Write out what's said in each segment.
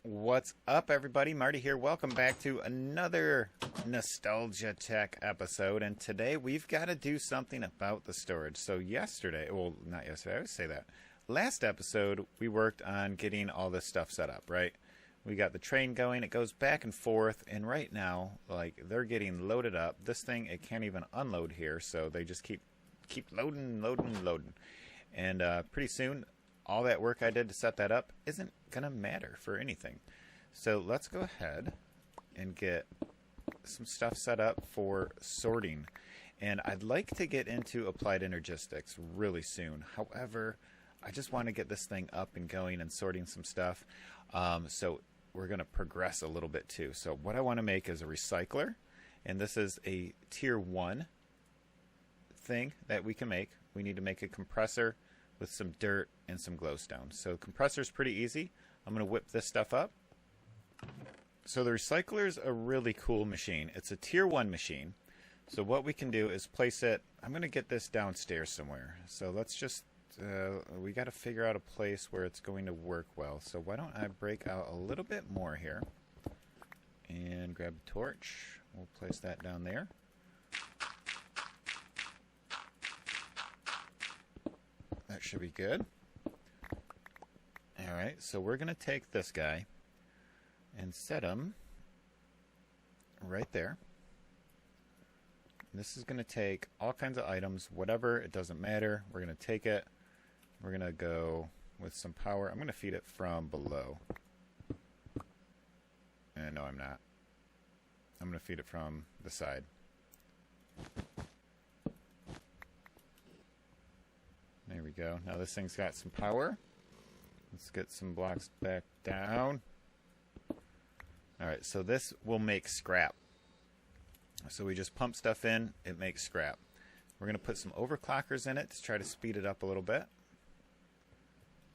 What's up, everybody? Marty here. Welcome back to another NostalgiaTech episode. And today we've got to do something about the storage. So yesterday, well, not yesterday, I always say that. Last episode, we worked on getting all this stuff set up, right? We got the train going. It goes back and forth. And right now, like, they're getting loaded up. This thing, it can't even unload here. So they just keep loading. And pretty soon, all that work I did to set that up isn't going to matter for anything. So let's go ahead and get some stuff set up for sorting. And I'd like to get into applied energistics really soon. However, I just want to get this thing up and going and sorting some stuff. So we're going to progress a little bit too. So what I want to make is a recycler. And this is a tier 1 thing that we can make. We need to make a compressor with some dirt and some glowstone. So compressor's pretty easy. I'm going to whip this stuff up. So the recycler's a really cool machine. It's a tier 1 machine. So what we can do is place it. I'm going to get this downstairs somewhere. So let's just, we got to figure out a place where it's going to work well. So why don't I break out a little bit more here and grab a torch. We'll place that down there. That should be good. Alright, so we're going to take this guy and set him right there. This is going to take all kinds of items, whatever, it doesn't matter. We're going to take it. We're going to go with some power. I'm going to feed it from below. No, I'm not. I'm going to feed it from the side. There we go. Now this thing's got some power. Let's get some blocks back down. Alright, so this will make scrap. So we just pump stuff in, it makes scrap. We're going to put some overclockers in it to try to speed it up a little bit.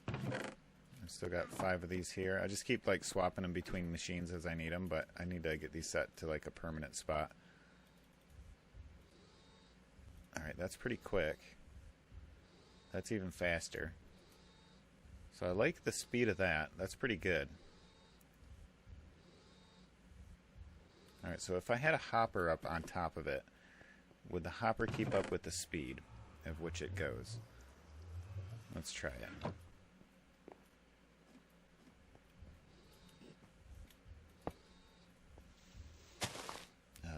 I've still got 5 of these here. I just keep like swapping them between machines as I need them, but I need to get these set to like a permanent spot. Alright, that's pretty quick. That's even faster. So I like the speed of that. That's pretty good. Alright, so if I had a hopper up on top of it, would the hopper keep up with the speed of which it goes? Let's try it.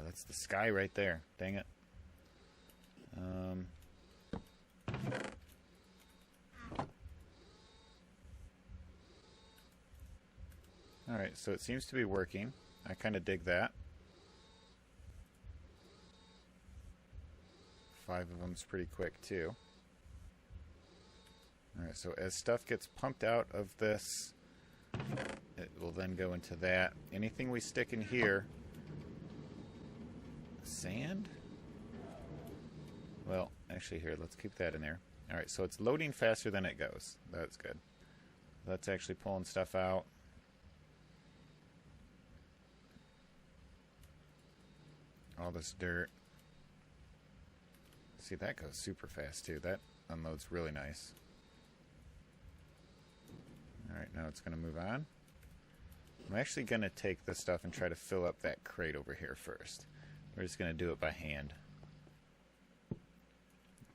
That's the sky right there. Dang it. Alright, so it seems to be working. I kind of dig that. 5 of them's pretty quick too. Alright, so as stuff gets pumped out of this, it will then go into that. Anything we stick in here... Sand? Well, actually here, let's keep that in there. Alright, so it's loading faster than it goes. That's good. That's actually pulling stuff out. All this dirt. See, that goes super fast too. That unloads really nice. Alright, now it's going to move on. I'm actually going to take this stuff and try to fill up that crate over here first. We're just going to do it by hand.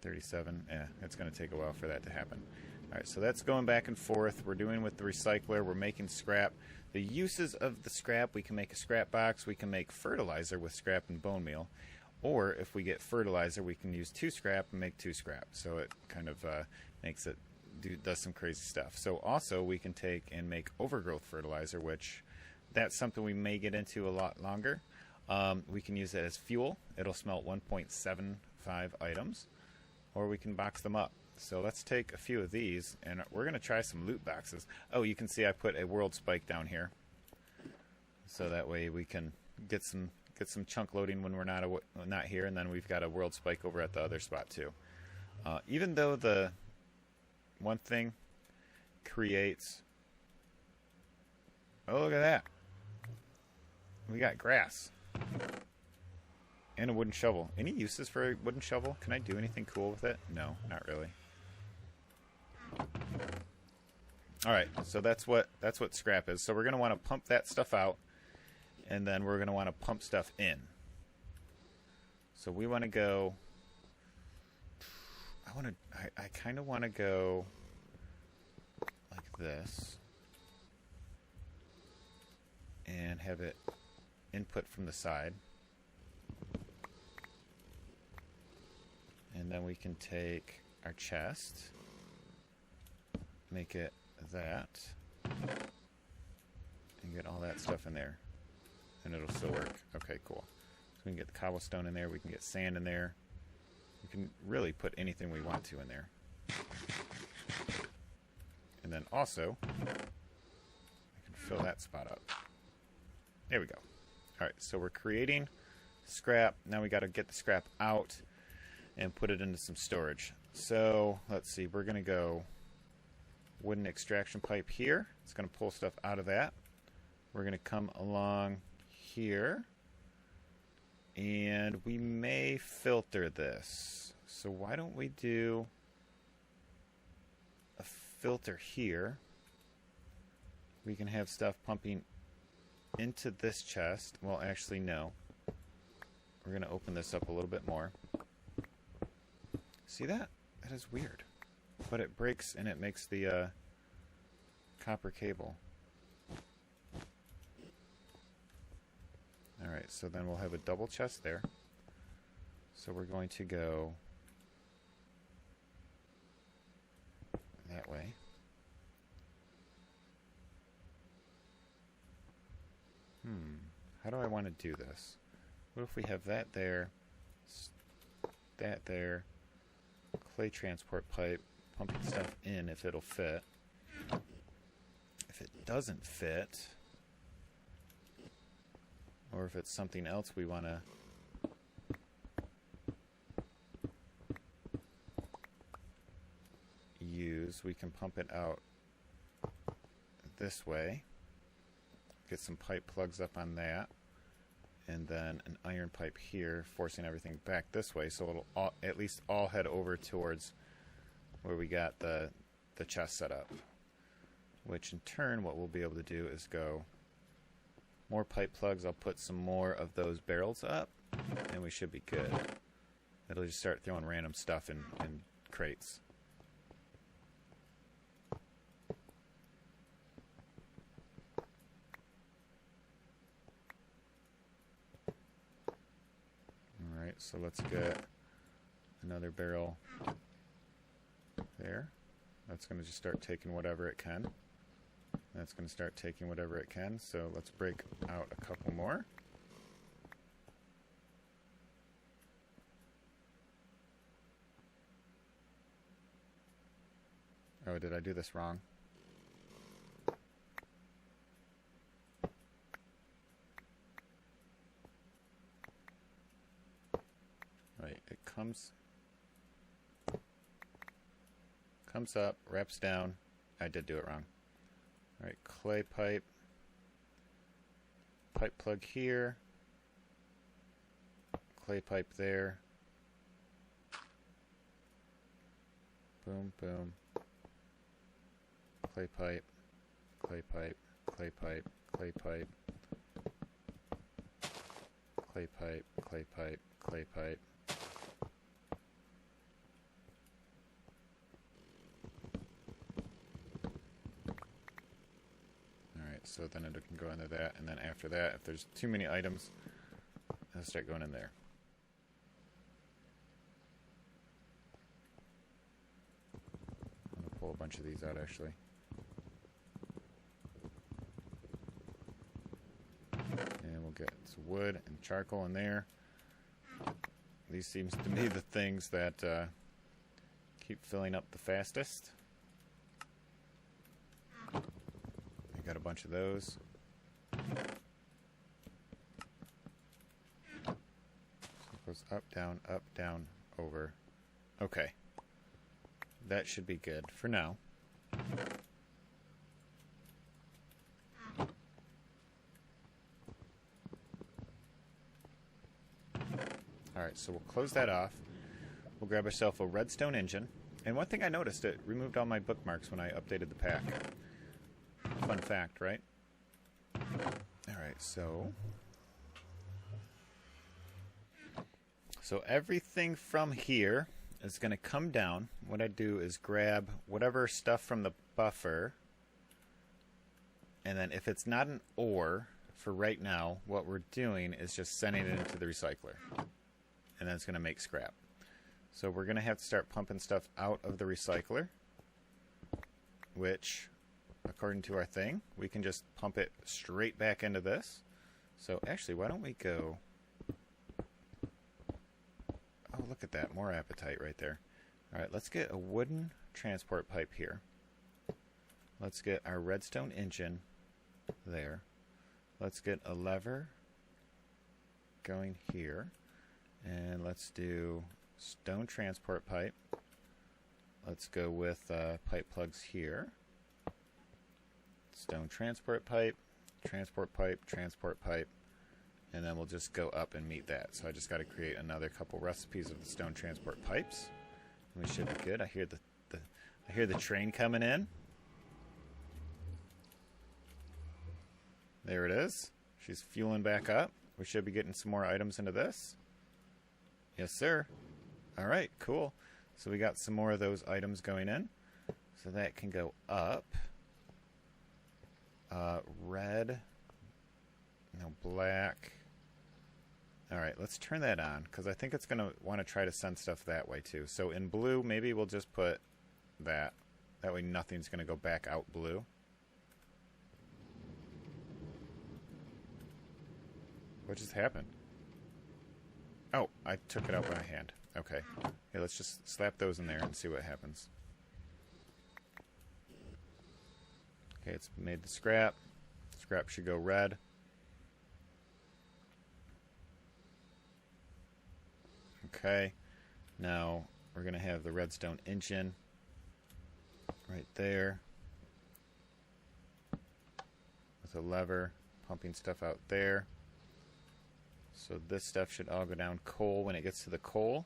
37. Yeah, it's going to take a while for that to happen. Alright, so that's going back and forth. We're doing with the recycler. We're making scrap. The uses of the scrap, we can make a scrap box. We can make fertilizer with scrap and bone meal. Or if we get fertilizer, we can use 2 scrap and make 2 scrap. So it kind of makes it does some crazy stuff. So also we can take and make overgrowth fertilizer, which that's something we may get into a lot longer. We can use it as fuel. It'll smelt 1.75 items. Or we can box them up. So let's take a few of these, and we're going to try some loot boxes. Oh, you can see I put a world spike down here. So that way we can get some chunk loading when we're not here, and then we've got a world spike over at the other spot too. Even though the one thing creates... Oh, look at that. We got grass. And a wooden shovel. Any uses for a wooden shovel? Can I do anything cool with it? No, not really. All right, so that's what scrap is. So we're going to want to pump that stuff out, and then we're going to want to pump stuff in. So we want to go. I kind of want to go like this, and have it input from the side, and then we can take our chest, make it that, and get all that stuff in there, and it'll still work. Okay, cool. So we can get the cobblestone in there, we can get sand in there, we can really put anything we want to in there. And then also I can fill that spot up. There we go. Alright, so we're creating scrap. Now we got to get the scrap out and put it into some storage. So let's see, we're going to go wooden extraction pipe here. It's going to pull stuff out of that. We're going to come along here, and we may filter this. So why don't we do a filter here? We can have stuff pumping into this chest. Well, actually, no. We're going to open this up a little bit more. See that? That is weird. But it breaks and it makes the copper cable. Alright, so then we'll have a double chest there. So we're going to go that way. How do I want to do this? What if we have that there, that there, clay transport pipe, pumping stuff in if it'll fit. If it doesn't fit, or if it's something else we want to use, we can pump it out this way. Get some pipe plugs up on that, and then an iron pipe here, forcing everything back this way, so it'll at least all head over towards where we got the chest set up. Which in turn, what we'll be able to do is go more pipe plugs. I'll put some more of those barrels up, and we should be good. It'll just start throwing random stuff in crates. Alright, so let's get another barrel there. That's going to just start taking whatever it can. That's going to start taking whatever it can. So let's break out a couple more. Oh, did I do this wrong? Right, it comes up, wraps down. I did do it wrong. Alright, clay pipe. Pipe plug here. Clay pipe there. Boom, boom. Clay pipe. Clay pipe. Clay pipe. Clay pipe. Clay pipe. Clay pipe. Clay pipe. So then it can go into that, and then after that, if there's too many items, it'll start going in there. I'm going to pull a bunch of these out, actually. And we'll get some wood and charcoal in there. These seems to be the things that keep filling up the fastest. Got a bunch of those. So it goes up, down, over. Okay. That should be good for now. Alright, so we'll close that off. We'll grab ourselves a redstone engine. And one thing I noticed, it removed all my bookmarks when I updated the pack. Fun fact, right? Alright, so everything from here is going to come down. What I do is grab whatever stuff from the buffer, and then if it's not an ore for right now, what we're doing is just sending it into the recycler, and then it's going to make scrap. So we're going to have to start pumping stuff out of the recycler, which, according to our thing, we can just pump it straight back into this. So actually, why don't we go... Oh, look at that. More appetite right there. Alright, let's get a wooden transport pipe here. Let's get our redstone engine there. Let's get a lever going here. And let's do stone transport pipe. Let's go with pipe plugs here. Stone transport pipe, transport pipe, transport pipe. And then we'll just go up and meet that. So I just got to create another couple recipes of the stone transport pipes. We should be good. I hear the train coming in. There it is. She's fueling back up. We should be getting some more items into this. Yes, sir. All right, cool. So we got some more of those items going in. So that can go up. Red. No, black. Alright, let's turn that on, because I think it's going to want to try to send stuff that way too. So in blue, maybe we'll just put that. That way nothing's going to go back out blue. What just happened? Oh, I took it out by my hand. Okay. Okay, let's just slap those in there and see what happens. Okay, it's made the scrap. Scrap should go red. Okay, now we're going to have the redstone engine right there with a lever pumping stuff out there. So this stuff should all go down coal. When it gets to the coal,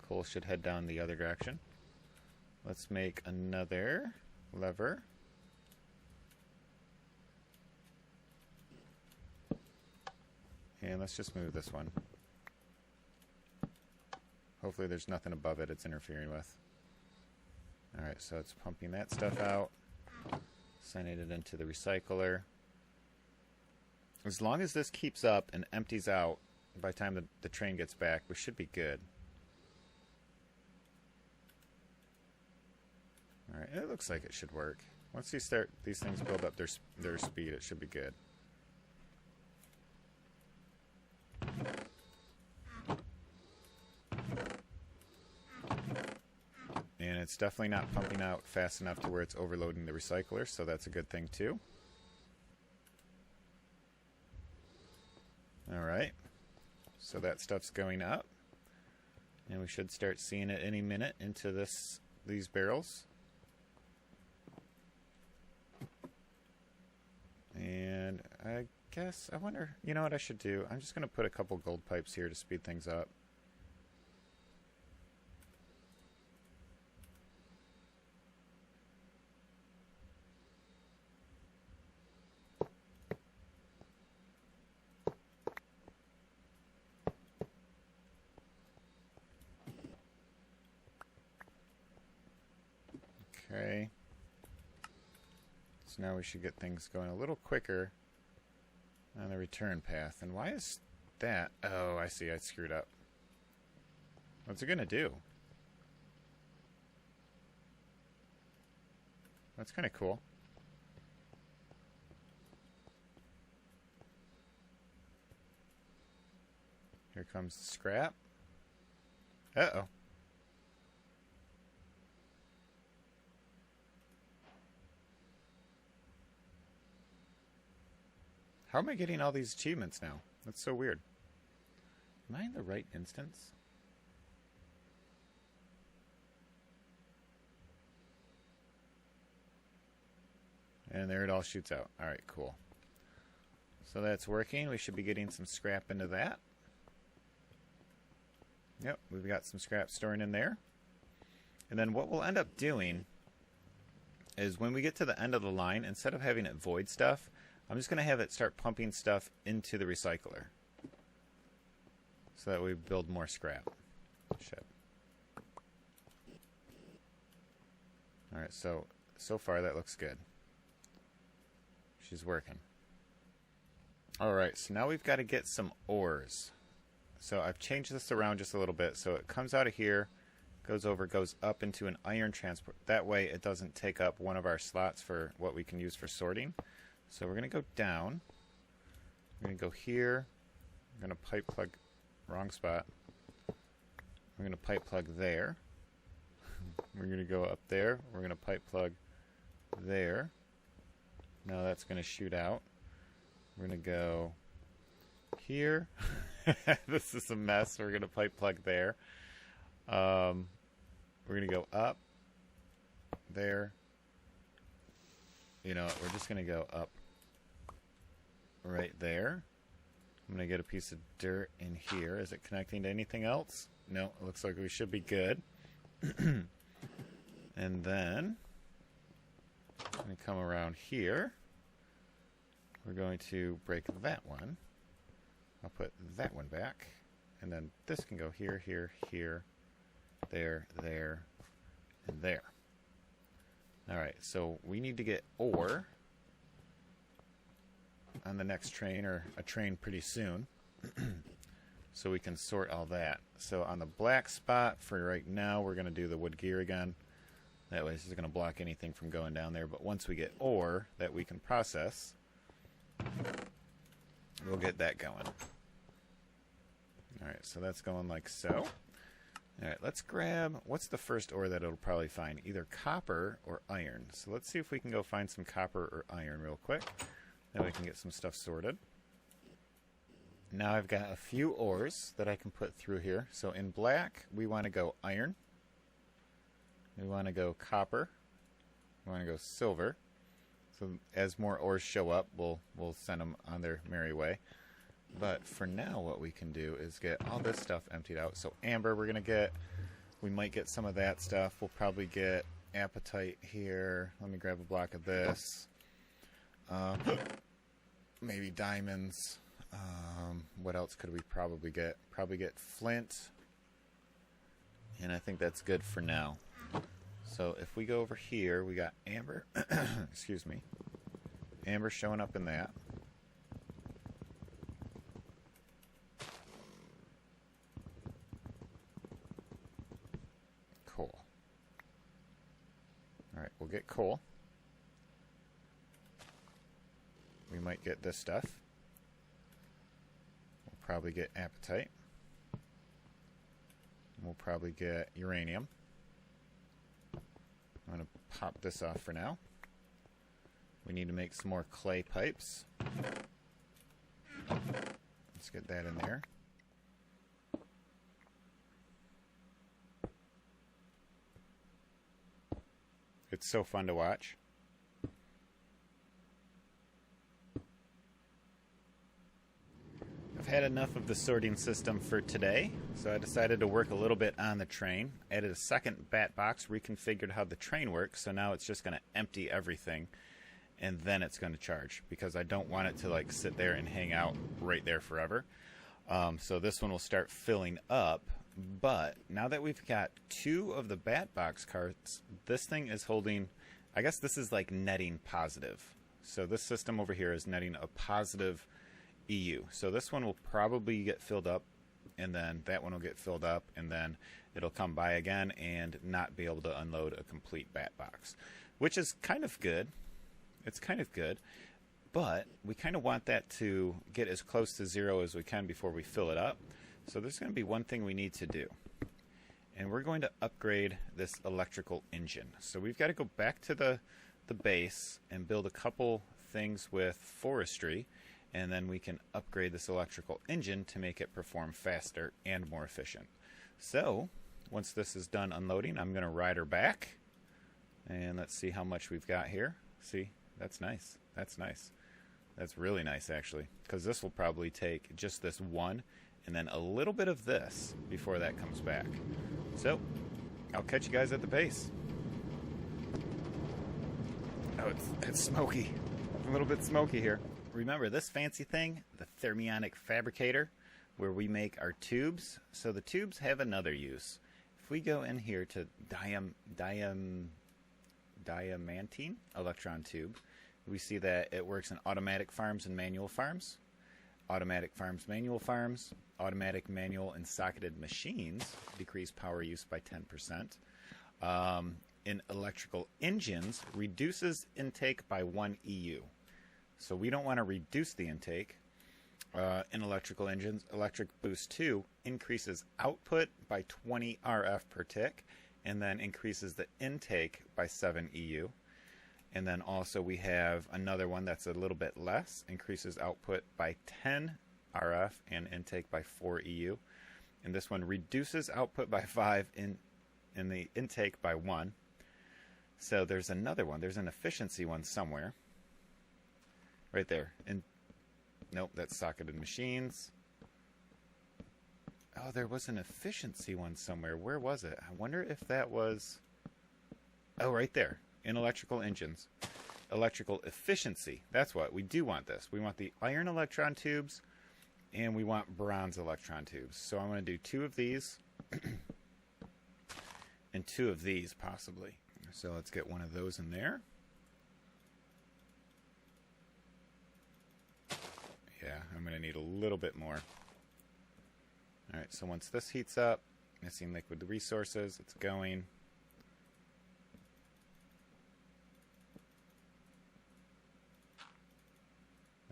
coal should head down the other direction. Let's make another lever. And let's just move this one. Hopefully there's nothing above it it's interfering with. Alright, so it's pumping that stuff out. Sending it into the recycler. As long as this keeps up and empties out by the time the train gets back, we should be good. Alright, it looks like it should work. Once these things build up their speed, it should be good. And it's definitely not pumping out fast enough to where it's overloading the recycler, so that's a good thing too. Alright, so that stuff's going up. And we should start seeing it any minute into these barrels. And I guess, I wonder, you know what I should do? I'm just going to put a couple gold pipes here to speed things up. Okay. So now we should get things going a little quicker on the return path. And why is that? Oh, I see. I screwed up. What's it going to do? That's kind of cool. Here comes the scrap. Uh-oh. How am I getting all these achievements now? That's so weird. Am I in the right instance? And there it all shoots out. Alright, cool. So that's working. We should be getting some scrap into that. Yep, we've got some scrap storing in there. And then what we'll end up doing is when we get to the end of the line, instead of having it void stuff, I'm just going to have it start pumping stuff into the recycler. So that we build more scrap. Shit. Alright, so far that looks good. She's working. Alright, so now we've got to get some ores. So I've changed this around just a little bit. So it comes out of here, goes over, goes up into an iron transport. That way it doesn't take up one of our slots for what we can use for sorting. So we're going to go down. We're going to go here. We're going to pipe plug, wrong spot. We're going to pipe plug there. We're going to go up there. We're going to pipe plug there. Now that's going to shoot out. We're going to go here. This is a mess. We're going to pipe plug there. We're going to go up there. You know, we're just going to go up right there. I'm going to get a piece of dirt in here. Is it connecting to anything else? No, it looks like we should be good. And then I'm going to come around here. We're going to break that one. I'll put that one back. And then this can go here, here, here, there, there, and there. Alright, so we need to get ore on the next train, or a train pretty soon, so we can sort all that. So on the black spot for right now, we're going to do the wood gear again. That way this is going to block anything from going down there. But once we get ore that we can process, we'll get that going. Alright, so that's going like so. Alright, let's grab, what's the first ore that it'll probably find? Either copper or iron. So let's see if we can go find some copper or iron real quick. Then we can get some stuff sorted. Now I've got a few ores that I can put through here. So in black, we want to go iron. We want to go copper. We want to go silver. So as more ores show up, we'll send them on their merry way. But for now, what we can do is get all this stuff emptied out. So amber, we're going to get, we might get some of that stuff. We'll probably get apatite here. Let me grab a block of this. Maybe diamonds. What else could we probably get? Probably get flint. And I think that's good for now. So if we go over here, we got amber. Excuse me. Amber showing up in that. Coal. Alright, we'll get coal. We might get this stuff. We'll probably get apatite. We'll probably get uranium. I'm going to pop this off for now. We need to make some more clay pipes. Let's get that in there. It's so fun to watch. I've had enough of the sorting system for today, so I decided to work a little bit on the train. Added a second bat box, reconfigured how the train works, so now it's just going to empty everything, and then it's going to charge, because I don't want it to like sit there and hang out right there forever. So this one will start filling up, but now that we've got 2 of the bat box carts, this thing is holding, I guess this is like netting positive. So this system over here is netting a positive EU. So this one will probably get filled up, and then that one will get filled up, and then it'll come by again and not be able to unload a complete bat box, which is kind of good. It's kind of good, but we kind of want that to get as close to 0 as we can before we fill it up. So there's going to be one thing we need to do, and we're going to upgrade this electrical engine. So we've got to go back to the base and build a couple things with forestry, and then we can upgrade this electrical engine to make it perform faster and more efficient. So once this is done unloading, I'm going to ride her back, and let's see how much we've got here. See, that's nice. That's nice. That's really nice, actually, because this will probably take just this one and then a little bit of this before that comes back. So I'll catch you guys at the base. Oh, it's smoky. A little bit smoky here. Remember this fancy thing, the thermionic fabricator, where we make our tubes. So the tubes have another use. If we go in here to diamantine electron tube, we see that it works in automatic farms and manual farms. Automatic farms, manual farms, automatic, manual, and socketed machines decrease power use by 10%. In electrical engines, reduces intake by 1 EU. So we don't want to reduce the intake. In electrical engines, Electric Boost 2 increases output by 20 RF per tick, and then increases the intake by 7 EU. And then also we have another one that's a little bit less, increases output by 10 RF and intake by 4 EU. And this one reduces output by 5 in the intake by 1. So there's another one. There's an efficiency one somewhere. Right there. Nope, that's socketed machines. Oh, there was an efficiency one somewhere. Where was it? I wonder if that was... Oh, right there. In electrical engines. Electrical efficiency. That's what. We do want this. We want the iron electron tubes, and we want bronze electron tubes. So I'm going to do 2 of these, and 2 of these, possibly. So let's get one of those in there. Yeah, I'm going to need a little bit more. Alright, so once this heats up, missing liquid resources, it's going.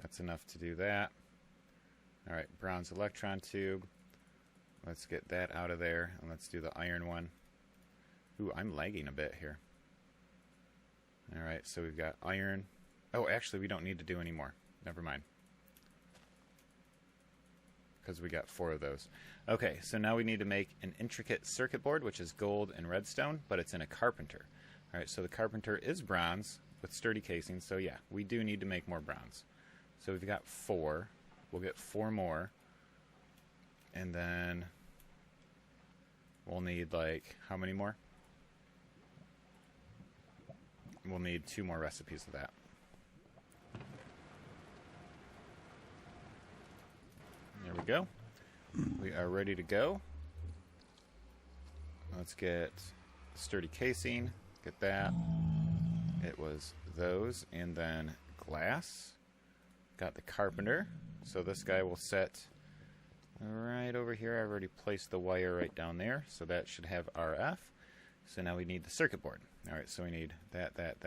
That's enough to do that. Alright, bronze electron tube. Let's get that out of there, and let's do the iron one. Ooh, I'm lagging a bit here. Alright, so we've got iron. Oh, actually, we don't need to do any more. Never mind. Because we got 4 of those. Okay, so now we need to make an intricate circuit board, which is gold and redstone, but it's in a carpenter. Alright, so the carpenter is bronze with sturdy casing, so yeah, we do need to make more bronze. So we've got 4. We'll get 4 more. And then we'll need, like, how many more? We'll need 2 more recipes of that. There we go. We are ready to go. Let's get sturdy casing. Get that. It was those. And then glass. Got the carpenter. So this guy will set right over here. I've already placed the wire right down there. So that should have RF. So now we need the circuit board. Alright, so we need that.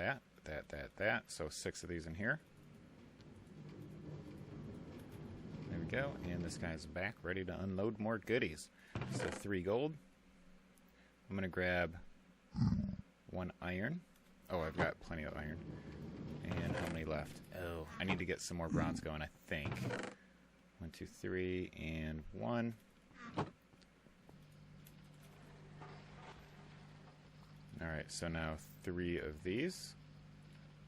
So 6 of these in here. There we go. And this guy's back, ready to unload more goodies. So 3 gold. I'm going to grab 1 iron. Oh, I've got plenty of iron. And how many left? Oh, I need to get some more bronze going, I think. 1, 2, 3, and 1. Alright, so now 3 of these.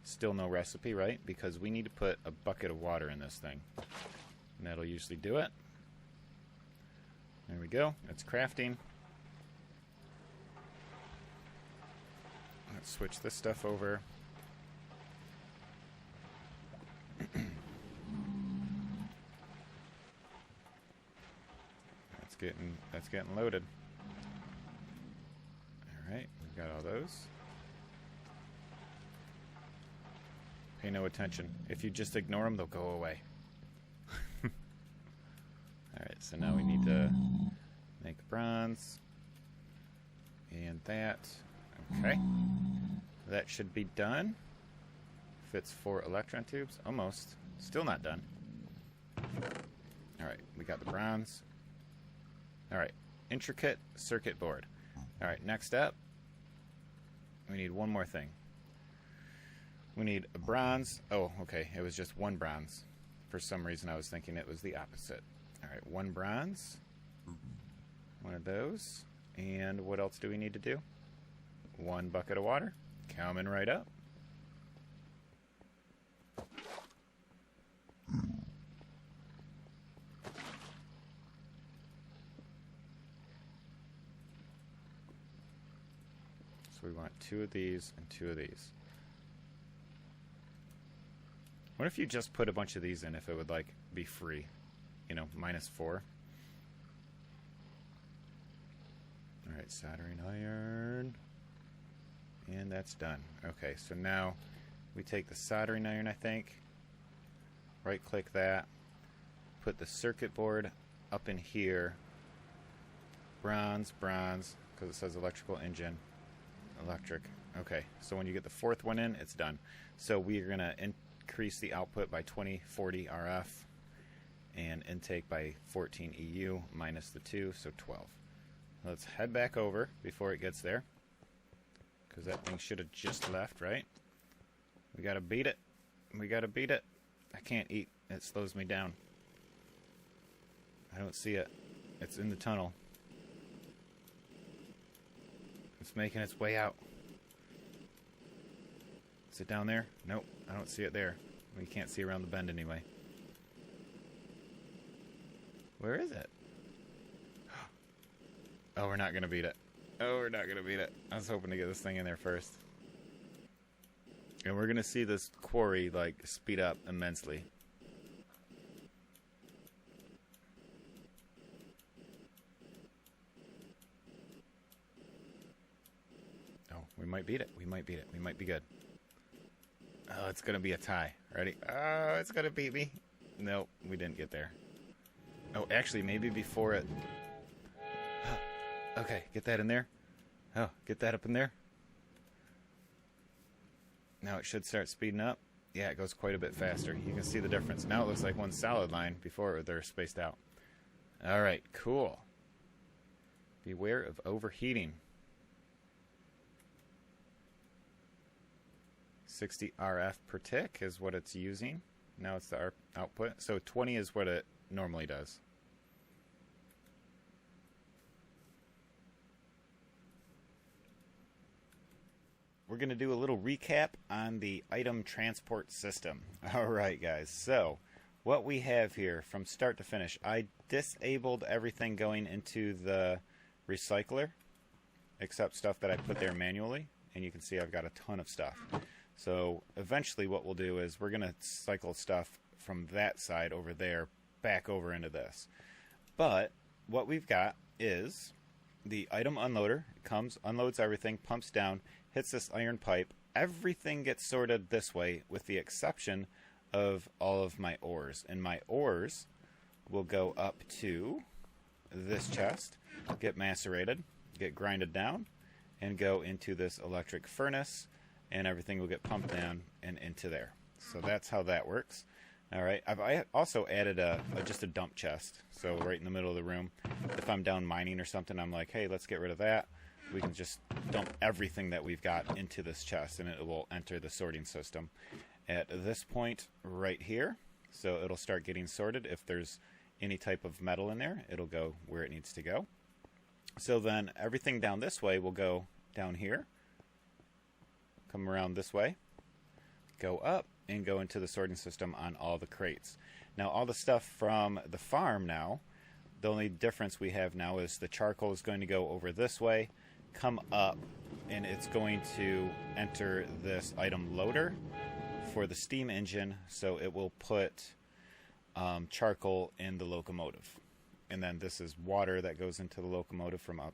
Still no recipe, right? Because we need to put a bucket of water in this thing. And that'll usually do it. There we go. It's crafting. Let's switch this stuff over. That's getting loaded. Alright, we've got all those. Pay no attention. If you just ignore them, they'll go away. Alright, so now we need to make bronze. And that. Okay. That should be done. Fits 4 electron tubes. Almost. Still not done. Alright, we got the bronze. Alright, intricate circuit board. Alright, next up, we need one more thing. We need a bronze. Oh, okay, it was just 1 bronze. For some reason I was thinking it was the opposite. Alright, 1 bronze. 1 of those. And what else do we need to do? 1 bucket of water. Coming right up. So we want 2 of these and 2 of these. What if you just put a bunch of these in, if it would, like, be free? You know, -4. Alright, soldering iron. And that's done. Okay, so now we take the soldering iron, I think. Right-click that. Put the circuit board up in here. Bronze, bronze, because it says electrical engine. Electric. Okay, so when you get the 4th one in, it's done. So we are going to increase the output by 2040 RF and intake by 14 EU minus the 2, so 12. Let's head back over before it gets there, because that thing should have just left, right? We got to beat it. We got to beat it. I can't eat. It slows me down. I don't see it. It's in the tunnel. It's making its way out. Is it down there? Nope, I don't see it there. We can't see around the bend anyway. Where is it? Oh, we're not going to beat it. Oh, we're not going to beat it. I was hoping to get this thing in there first. And we're going to see this quarry, like, speed up immensely. Oh, we might beat it. We might beat it. We might be good. Oh, it's going to be a tie. Ready? Oh, it's going to beat me. Nope, we didn't get there. Oh, actually, maybe before it... Okay, get that in there. Oh, get that up in there. Now it should start speeding up. Yeah, it goes quite a bit faster. You can see the difference. Now it looks like one solid line. Before they're spaced out. Alright, cool. Beware of overheating. 60 RF per tick is what it's using. Now it's the output. So 20 is what it normally does. We're going to do a little recap on the item transport system. Alright guys, so what we have here from start to finish, I disabled everything going into the recycler except stuff that I put there manually, and you can see I've got a ton of stuff. So eventually what we'll do is we're going to cycle stuff from that side over there back over into this. But what we've got is the item unloader. It comes, unloads everything, pumps down, hits this iron pipe. Everything gets sorted this way with the exception of all of my ores. And my ores will go up to this chest, get macerated, get grinded down, and go into this electric furnace, and everything will get pumped down and into there. So that's how that works. Alright, I also added just a dump chest, so right in the middle of the room. If I'm down mining or something, I'm like, hey, let's get rid of that. We can just dump everything that we've got into this chest, and it will enter the sorting system at this point right here. So it'll start getting sorted. If there's any type of metal in there, it'll go where it needs to go. So then everything down this way will go down here, come around this way, go up, and go into the sorting system on all the crates. Now all the stuff from the farm now, the only difference we have now is the charcoal is going to go over this way, come up, and it's going to enter this item loader for the steam engine, so it will put charcoal in the locomotive. And then this is water that goes into the locomotive from up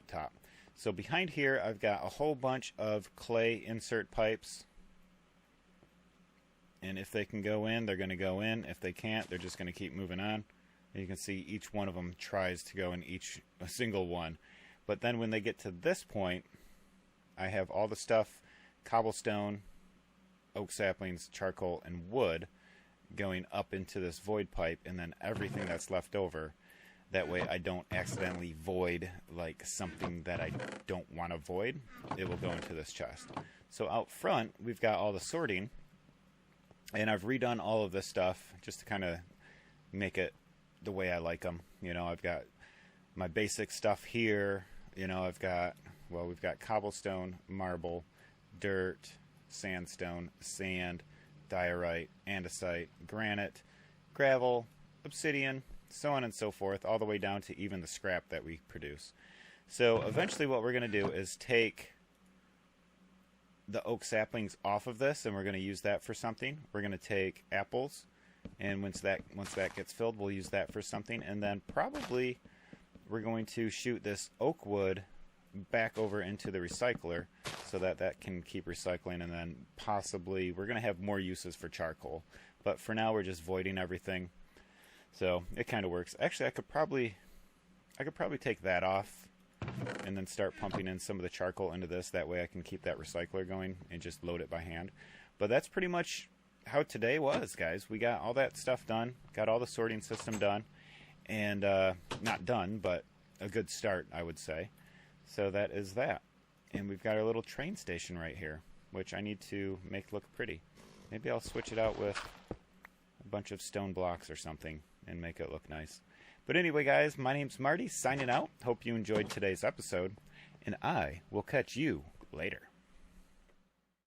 top. So behind here I've got a whole bunch of clay insert pipes. And if they can go in, they're going to go in. If they can't, they're just going to keep moving on. And you can see each one of them tries to go in a single one. But then when they get to this point, I have all the stuff, cobblestone, oak saplings, charcoal, and wood going up into this void pipe, and then everything that's left over. That way I don't accidentally void like something that I don't want to void. It will go into this chest. So out front, we've got all the sorting. And I've redone all of this stuff just to kind of make it the way I like them. You know, I've got my basic stuff here. You know, I've got, well, we've got cobblestone, marble, dirt, sandstone, sand, diorite, andesite, granite, gravel, obsidian, so on and so forth, all the way down to even the scrap that we produce. So eventually what we're going to do is take the oak saplings off of this, and we're going to use that for something. We're going to take apples, and once that gets filled, we'll use that for something. And then probably we're going to shoot this oak wood back over into the recycler so that that can keep recycling, and then possibly we're going to have more uses for charcoal. But for now, we're just voiding everything. So it kind of works. Actually, I could probably take that off and then start pumping in some of the charcoal into this. That way I can keep that recycler going and just load it by hand. But that's pretty much how today was, guys. We got all that stuff done, got all the sorting system done, and not done, but a good start, I would say. So that is that. And we've got our little train station right here, which I need to make look pretty. Maybe I'll switch it out with a bunch of stone blocks or something and make it look nice. But anyway, guys, my name's Marty, signing out. Hope you enjoyed today's episode, and I will catch you later.